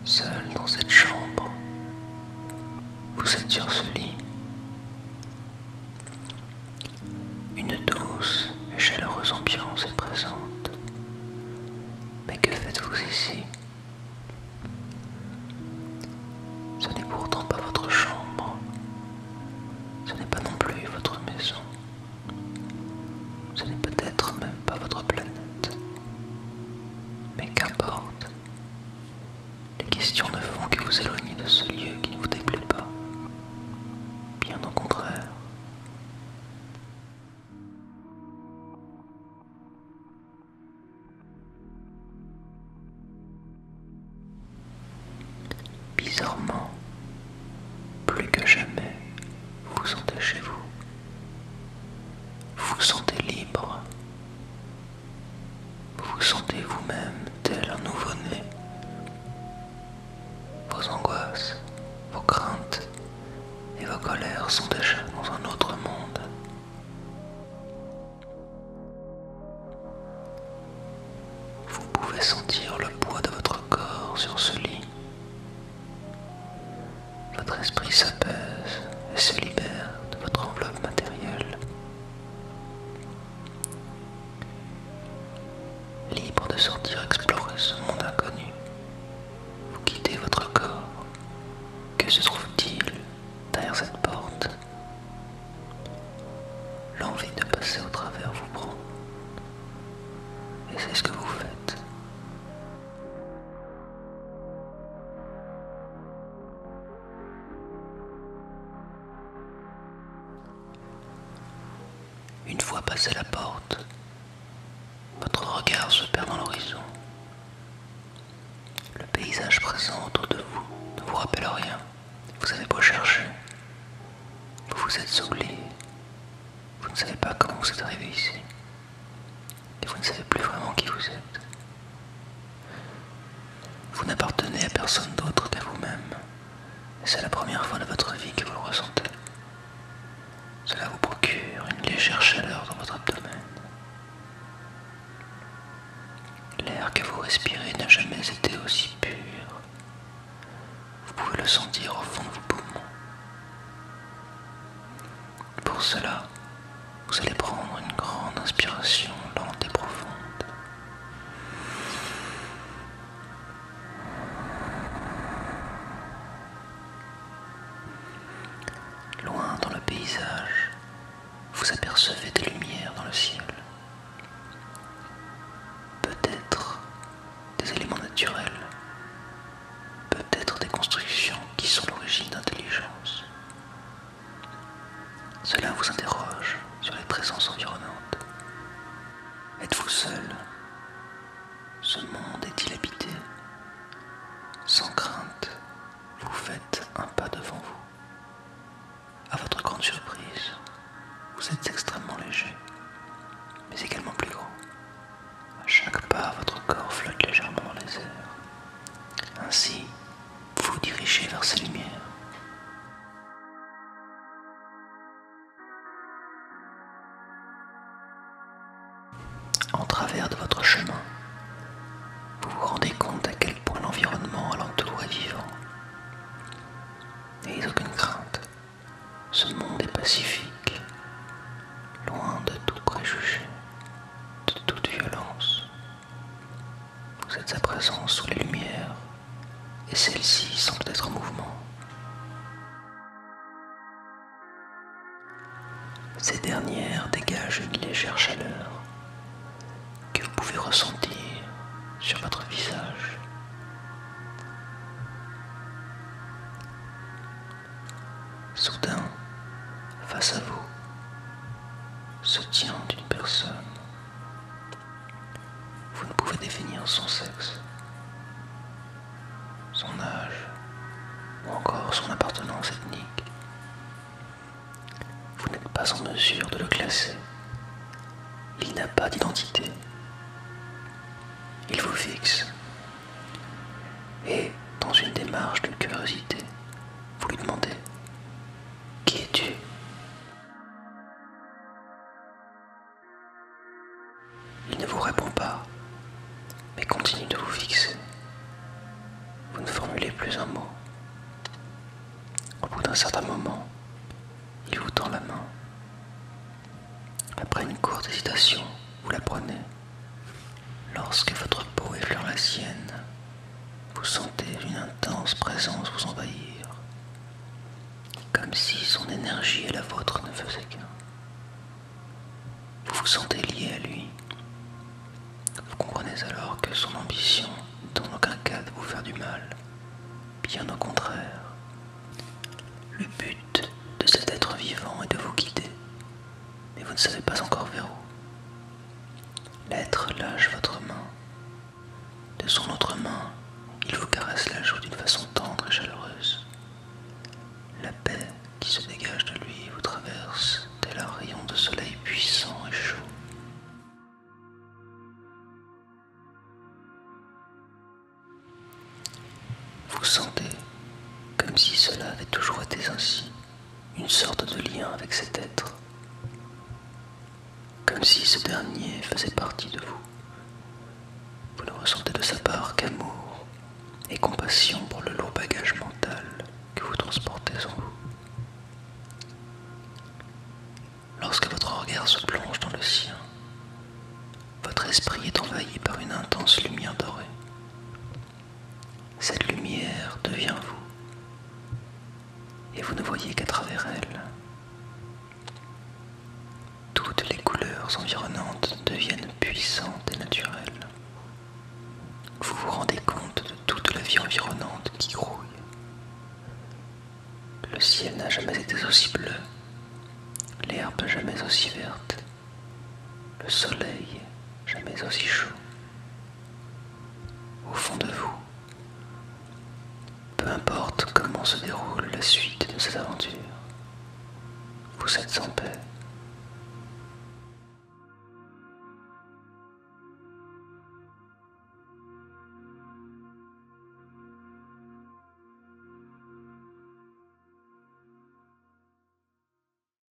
Seul dans cette chambre, vous êtes sur ce lit. Une douce et chaleureuse ambiance est présente. Mais que faites-vous ici? Ce n'est pourtant pas votre chambre. Ce n'est pas non plus votre maison. Ce n'est peut-être même pas votre planète. Mais qu'importe. Les questions ne font que vous éloigner de ce lieu qui ne vous déplaît pas. Bien au contraire. Bizarrement, plus que jamais, vous vous sentez chez vous. Vous vous sentez libre. Vous vous sentez vous-même tel un nouveau-né. Vos angoisses, vos craintes et vos colères sont déjà dans un autre monde. Vous pouvez sentir le poids de votre corps sur ce lit. Votre esprit s'apaise et se libère de votre enveloppe matérielle. Libre de sortir explorer ce monde inconnu, vous quittez votre corps. Que se trouve-t-il derrière cette porte? L'envie de passer au travers vous prend. Et c'est ce que vous faites. Une fois passé la porte, votre regard se perd dans l'horizon. Le paysage présent autour de vous ne vous rappelle rien. Vous avez beau chercher, vous vous êtes oublié. Vous ne savez pas comment vous êtes arrivé ici. Et vous ne savez plus vraiment qui vous êtes. Vous n'appartenez à personne d'autre qu'à vous-même. Et c'est la première fois de votre vie que vous le ressentez. Cela vous procure une légère chaleur dans votre abdomen. L'air que vous respirez n'a jamais été aussi pur. Vous pouvez le sentir au fond de vos poumons. Pour cela, vous allez prendre une grande inspiration lente et profonde. Loin dans le paysage, vous apercevez des lumières dans le ciel. Peut-être des éléments naturels, peut-être des constructions qui sont l'origine d'intelligence. Cela vous interroge sur les présences environnantes. Êtes-vous seul? Ce monde est-il habité? Sans crainte, vous faites un pas devant vous. À votre grande surprise, vous êtes extrêmement léger, mais également plus grand. À chaque pas, votre corps flotte légèrement dans les airs. Ainsi, vous vous dirigez vers ces lumières. En travers de votre chemin, vous vous rendez compte à quel point l'environnement alentour est vivant. N'ayez aucune crainte, ce monde est pacifique, loin de tout préjugé, de toute violence. Vous êtes à présent sous les lumières, et celles-ci semblent être en mouvement. Ces dernières dégagent une légère chaleur que vous pouvez ressentir sur votre visage. Soudain, face à vous, se tient une personne. Vous ne pouvez définir son sexe, son âge ou encore son appartenance ethnique. Vous n'êtes pas en mesure de le classer. Il n'a pas d'identité. Il vous fixe. Et, dans une démarche de curiosité, vous lui demandez: qui es-tu? Il ne vous répond pas, mais continue de vous fixer. Vous ne formulez plus un mot. Au bout d'un certain moment, il vous tend la main. Après une courte hésitation, vous la prenez. Lorsque votre peau effleure la sienne, vous sentez une intense présence vous envahir, comme si son énergie et la vôtre ne faisaient qu'un. Vous vous sentez lié à lui. Vous comprenez alors que son ambition n'est en aucun cas de vous faire du mal, bien au contraire. Le but de cet être vivant est de vous guider, mais vous ne savez pas encore vers où. L'être lâche votre main. De son autre main, il vous caresse la joue d'une façon tendre et chaleureuse. La paix qui se dégage de lui vous traverse tel un rayon de soleil puissant et chaud. Vous sentez comme si cela avait toujours été ainsi, une sorte de lien avec cet être, comme si ce dernier faisait partie de vous. Vous ne ressentez de sa part qu'amour et compassion pour le lourd bagage mental que vous transportez en vous. Lorsque votre regard se plonge dans le sien, votre esprit est envahi par une intense lumière dorée. Cette lumière devient vous, et vous ne voyez qu'à travers elle. Toutes les couleurs environnantes deviennent puissantes et naturelles. Vous vous rendez compte de toute la vie environnante qui grouille. Le ciel n'a jamais été aussi bleu, l'herbe jamais aussi verte, le soleil jamais aussi chaud. Au fond de vous, peu importe comment se déroule la suite de cette aventure, vous êtes en